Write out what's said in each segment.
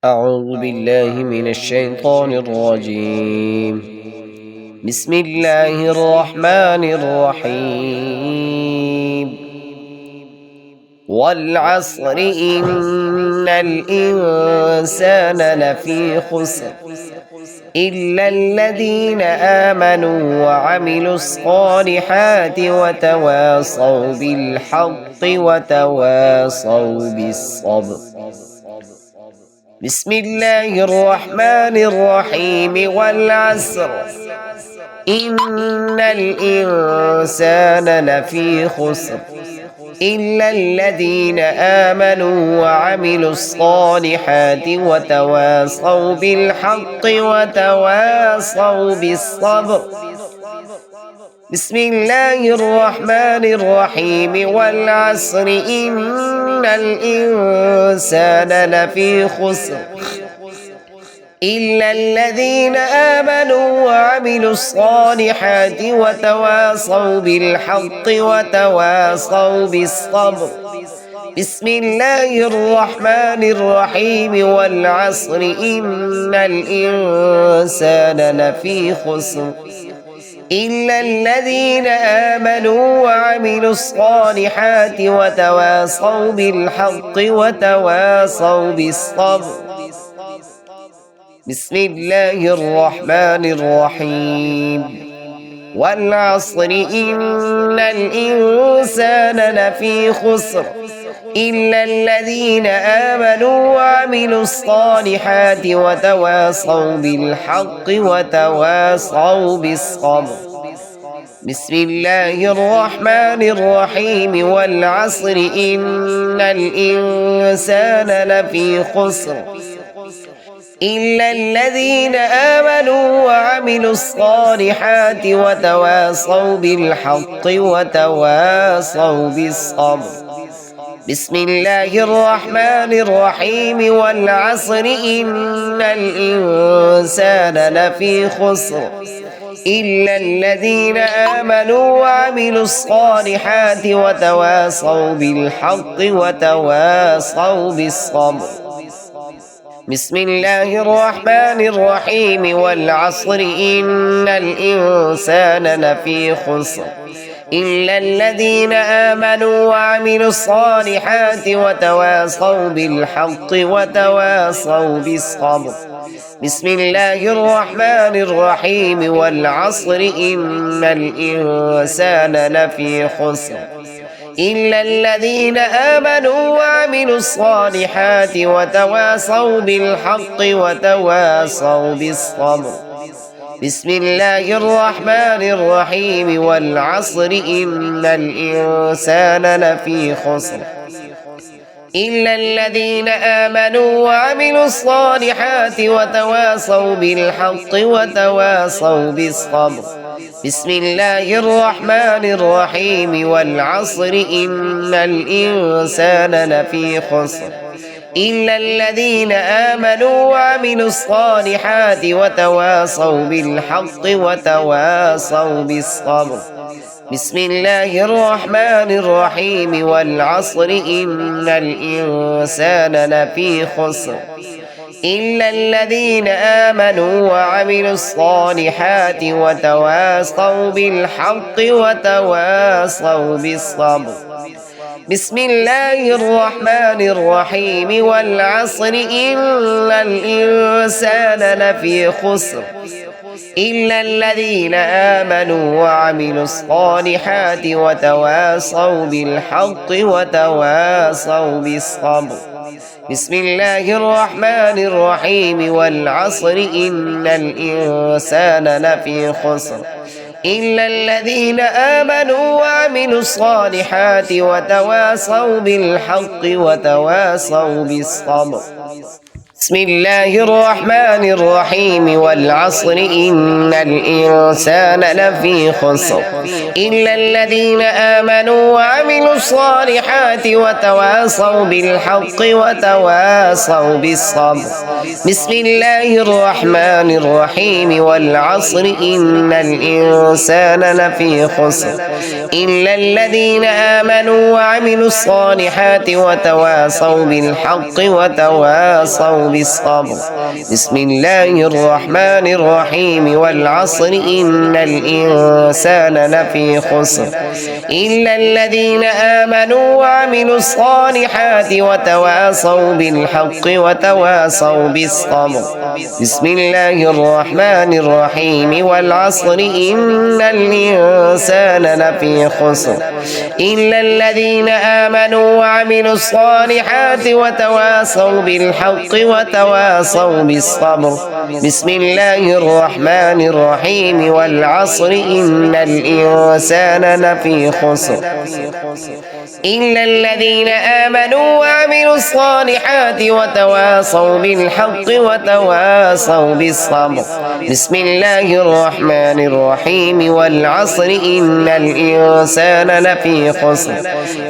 أعوذ بالله من الشيطان الرجيم. بسم الله الرحمن الرحيم. والعصر إن الإنسان لفي خسر إلا الذين آمنوا وعملوا الصالحات وتواصوا بالحق وتواصوا بالصبر. بسم الله الرحمن الرحيم. والعصر إن الإنسان لفي خسر إلا الذين آمنوا وعملوا الصالحات وتواصوا بالحق وتواصوا بالصبر. بسم الله الرحمن الرحيم. والعصر إن الإنسان لفي خسر إلا الذين آمنوا وعملوا الصالحات وتواصوا بالحق وتواصوا بالصبر. بسم الله الرحمن الرحيم. والعصر إن الإنسان لفي خسر إلا الذين آمنوا وعملوا الصالحات وتواصوا بالحق وتواصوا بالصبر. بسم الله الرحمن الرحيم. والعصر إن الإنسان لفي خسر إلا الذين آمنوا وعملوا الصالحات وتواصوا بالحق وتواصوا بالصبر. بسم الله الرحمن الرحيم. والعصر إن الإنسان لفي خسر إلا الذين آمنوا وعملوا الصالحات وتواصوا بالحق وتواصوا بالصبر. بسم الله الرحمن الرحيم. والعصر إن الإنسان لفي خسر إلا الذين آمنوا وعملوا الصالحات وتواصوا بالحق وتواصوا بالصبر. بسم الله الرحمن الرحيم. والعصر إن الإنسان لفي خسر إلا الذين آمنوا وعملوا الصالحات وتواصوا بالحق وتواصوا بالصبر. بسم الله الرحمن الرحيم. والعصر إن الإنسان لفي خسر إلا الذين آمنوا وعملوا الصالحات وتواصوا بالحق وتواصوا بالصبر. بسم الله الرحمن الرحيم. والعصر إن الإنسان لفي خسر إلا الذين آمنوا وعملوا الصالحات وتواصوا بالحق وتواصوا بالصبر. بسم الله الرحمن الرحيم. والعصر إن الإنسان لفي خسر إلا الذين آمنوا وعملوا الصالحات وتواصوا بالحق وتواصوا بالصبر. بسم الله الرحمن الرحيم. والعصر إن الإنسان لفي خسر إلا الذين آمنوا وعملوا الصالحات وتواصوا بالحق وتواصوا بالصبر. بسم الله الرحمن الرحيم. والعصر إن الإنسان لفي خسر إلا الذين آمنوا وعملوا الصالحات وتواصوا بالحق وتواصوا بالصبر. بسم الله الرحمن الرحيم. والعصر إن الإنسان لفي خسر إلا الذين آمنوا وعملوا الصالحات وتواصوا بالحق وتواصوا بالصبر. بسم الله الرحمن الرحيم. والعصر إن الإنسان لفي خسر إلا الذين آمنوا وعملوا الصالحات وتواصوا بالحق وتواصوا بالصبر. بسم الله الرحمن الرحيم. والعصر إن الإنسان لفي خسر إلا الذين آمنوا وعملوا الصالحات وتواصوا بالحق وتواصوا وتواصوا بالصبر بسم الله الرحمن الرحيم والعصر إن الإنسان لفي خسر إلا الذين آمنوا وعملوا الصالحات وتواصوا بالحق وتواصوا بالصبر بسم الله الرحمن الرحيم والعصر إن الإنسان لفي خسر إلا الذين آمنوا وعملوا الصالحات وتواصوا بالحق وتواصوا بالصبر بسم الله الرحمن الرحيم والعصر إن الإنسان لفي خسر إلا الذين آمنوا وعملوا الصالحات وتواصوا بالحق وتواصوا بالصبر بسم الله الرحمن الرحيم والعصر إن الإنسان لفي خسر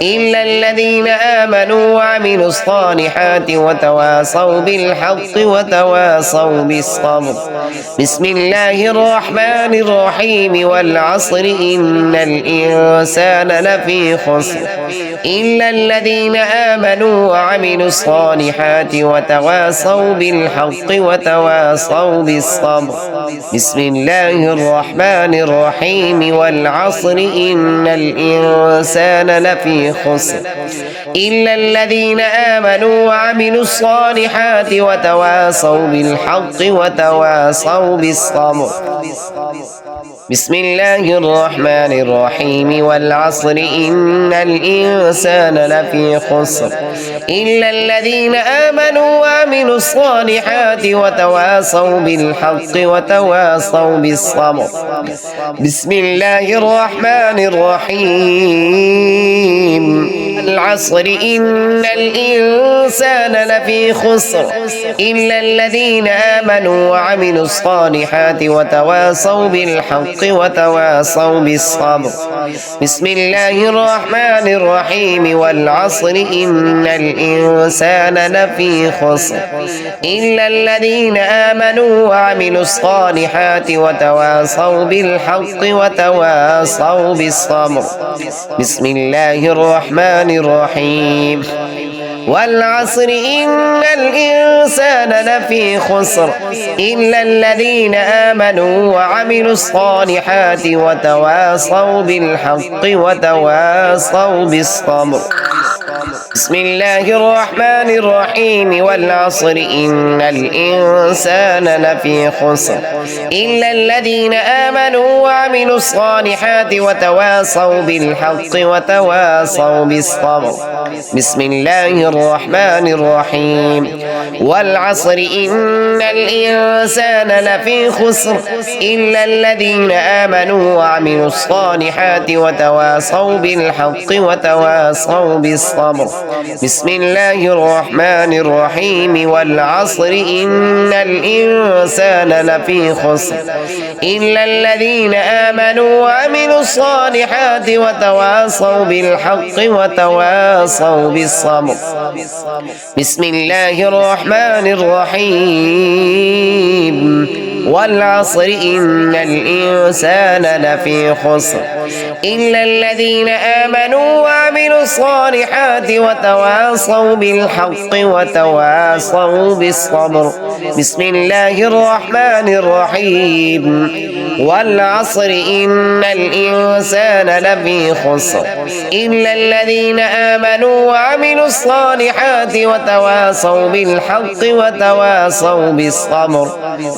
إلا الذين آمنوا وعملوا الصالحات وتواصوا بالحق وتواصوا بالصبر بسم الله الرحمن الرحيم والعصر إن الإنسان لفي خسر إلا الذين آمنوا وعملوا الصالحات وتواصوا بالحق وتواصوا بالصبر بسم الله الرحمن الرحيم والعصر إن الإنسان لفي خسر إلا الذين آمنوا وعملوا الصالحات وتواصوا بالحق وتواصوا بالصبر بسم الله الرحمن الرحيم والعصر إن الإنسان لفي خسر إلا الذين آمنوا وعملوا الصالحات وتواصوا بالحق وتواصوا بالصبر بسم الله الرحمن الرحيم العصر إن الإنسان لفي خسر إلا الذين آمنوا وعملوا الصالحات وتواصوا بالحق وتواصوا بالصبر بسم الله الرحمن الرحيم والعصر إن الإنسان لفي خسر إلا الذين آمنوا وعملوا الصالحات وتواصوا بالحق وتواصوا بالصبر بسم الله الرحمن الرحيم والعصر إن الإنسان لفي خسر إلا الذين آمنوا وعملوا الصالحات وتواصوا بالحق وتواصوا بالصبر بسم الله الرحمن الرحيم والعصر إن الإنسان لفي خسر إلا الذين آمنوا وعملوا الصالحات وتواصوا بالحق وتواصوا بالصبر بسم الله الرحمن الرحيم والعصر إن الإنسان لفي خسر إلا الذين آمنوا وعملوا الصالحات وتواصوا بالحق وتواصوا بالصبر بسم الله الرحمن الرحيم والعصر إن الإنسان لفي خسر إلا الذين آمنوا وعملوا الصالحات وتواصوا بالحق وتواصوا بالصبر بسم الله الرحمن الرحيم والعصر إن الإنسان لفي خسر إلا الذين آمنوا وعملوا الصالحات وتواصوا بالحق وتواصوا بالصبر بسم الله الرحمن الرحيم والعصر إن الإنسان لفي خسر إلا الذين آمنوا وعملوا الصالحات وتواصوا بالحق وتواصوا بالصبر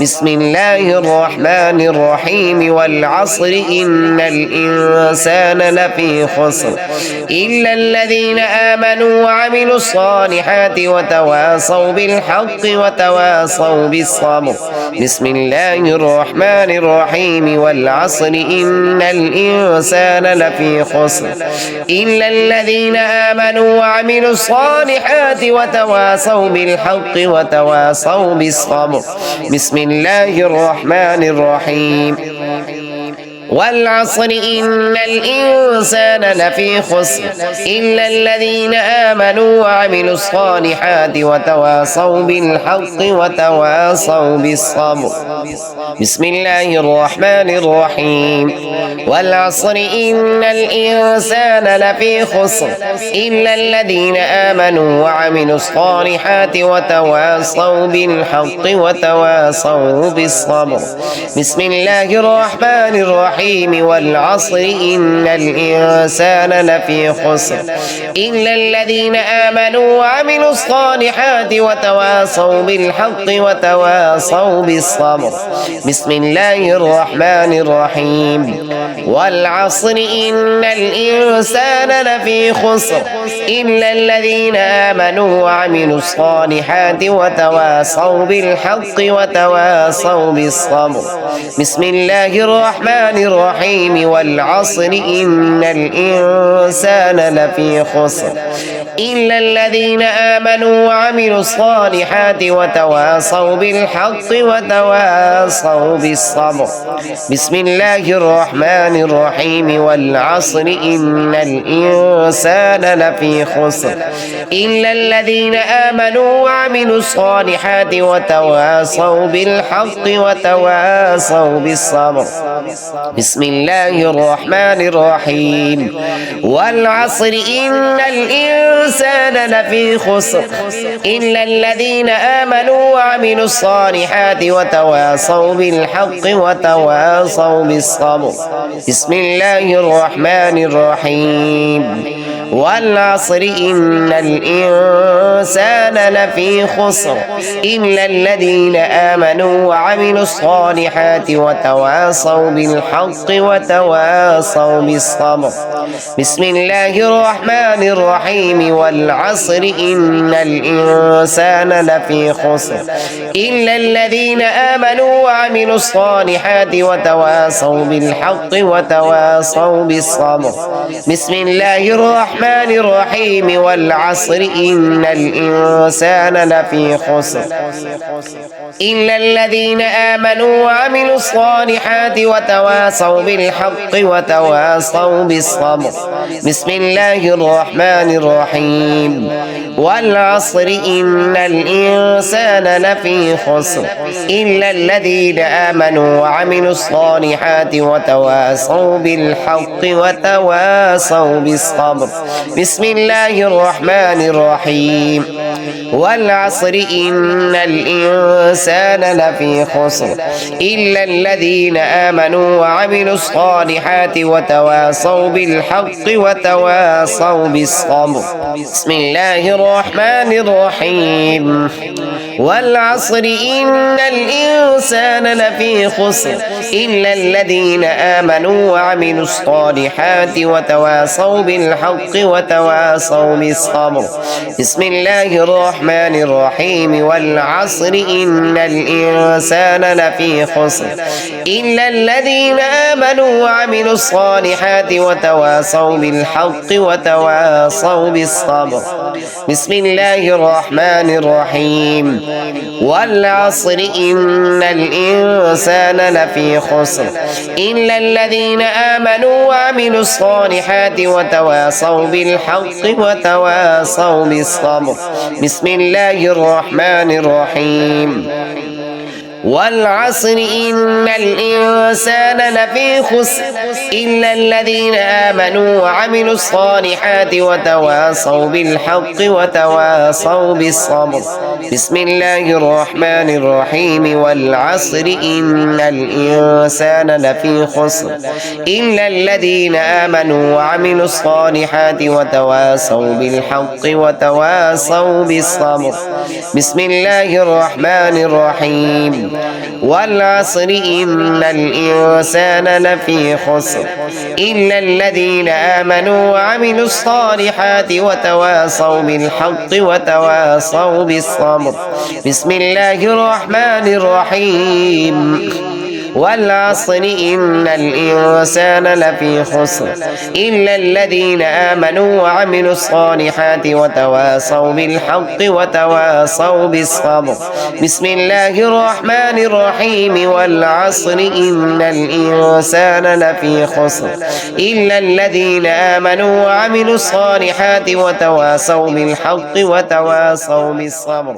بسم الله الرحمن الرحيم والعصر إن الإنسان لفي خسر إلا الذين آمنوا وعملوا الصالحات وتواصوا بالحق وتواصوا بالصبر بسم الله الرحمن الرحيم والعصر إن الإنسان لفي خسر إلا الذين آمنوا وعملوا الصالحات وتواصوا بالحق وتواصوا بالصبر بسم الله الرحمن الرحيم والعصر إن الإنسان لفي خسر إلا الذين آمنوا وعملوا الصالحات وتواصوا بالحق وتواصوا بالصبر بسم الله الرحمن الرحيم والعصر إن الإنسان لفي خسر إلا الذين آمنوا وعملوا الصالحات وتواصوا بالحق وتواصوا بالصبر بسم الله الرحمن الرحيم والعصر إن الإنسان لفي خسر إلا الذين آمنوا وعملوا الصالحات وتواصوا بالحق وتواصوا بالصبر بسم الله الرحمن الرحيم والعصر إن الإنسان لفي خسر إلا الذين آمنوا وعملوا الصالحات وتواصوا بالحق وتواصوا بالصبر بسم الله الرحمن الرحيم والعصر إن الإنسان لفي خسر إلا الذين آمنوا وعملوا الصالحات وتواصوا بالحق وتواصوا بالصبر بسم الله الرحمن الرحيم والعصر إن الإنسان لفي خسر إلا الذين آمنوا وعملوا الصالحات وتواصوا بالحق وتواصوا بالصبر بسم الله الرحمن الرحيم والعصر إن الإنسان لفي خسر إلا الذين آمنوا وعملوا الصالحات وتواصوا بالحق وتواصوا بالصبر بسم الله الرحمن الرحيم والعصر إن الإنسان لفي خسر إلا الذين آمنوا وعملوا الصالحات وتواصوا بالحق وتواصوا بالصبر بسم الله الرحمن الرحيم والعصر إن الإنسان لفي خسر إلا الذين آمنوا وعملوا الصالحات وتواصوا بالحق وتواصوا بالصبر بسم الله الرحمن الرحيم والعصر إن الإنسان لفي خسر إلا الذين آمنوا وعملوا الصالحات وتواصوا بالحق وتواصوا بالصبر بسم الله الرحمن الرحيم والعصر إن الإنسان لفي خسر إلا الذين آمنوا وعملوا الصالحات وتواصوا بالحق وتواصوا بالصبر بسم الله الرحمن الرحيم والعصر إن الإنسان لفي خسر إلا الذين آمنوا وعملوا الصالحات وتواصوا بالحق وتواصوا بالصبر بسم الله الرحمن الرحيم والعصر إن الإنسان لفي خسر إلا الذين آمنوا وعملوا الصالحات وتواصوا بالحق وتواصوا بالصبر بسم الله الرحمن الرحيم والعصر إن الإنسان لفي خسر إلا الذين آمنوا وعملوا الصالحات وتواصوا بالحق وتواصوا بالصبر بسم الله الرحمن الرحيم والعصر إن الإنسان لفي خسر إلا الذين آمنوا وعملوا الصالحات وتواصوا بالحق وتواصوا بالصبر بسم الله الرحمن الرحيم والعصر إن الإنسان لفي خسر إلا الذين آمنوا وعملوا الصالحات وتواصوا بالحق وتواصوا بالصبر بسم الله الرحمن الرحيم والعصر إن الإنسان لفي خسر إلا الذين آمنوا وعملوا الصالحات وتواصوا بالحق وتواصوا بالصبر بسم الله الرحمن الرحيم والعصر إن الإنسان لفي خسر إلا الذين آمنوا وعملوا الصالحات وتواصوا بالحق وتواصوا بالصبر بسم الله الرحمن الرحيم والعصر إن الإنسان لفي خسر إلا الذين آمنوا وعملوا الصالحات وتواصوا بالحق وتواصوا بالصبر. بسم الله الرحمن الرحيم والعصر إن الإنسان لفي خسر إلا الذين آمنوا وعملوا الصالحات وتواصوا بالحق وتواصوا بالصبر.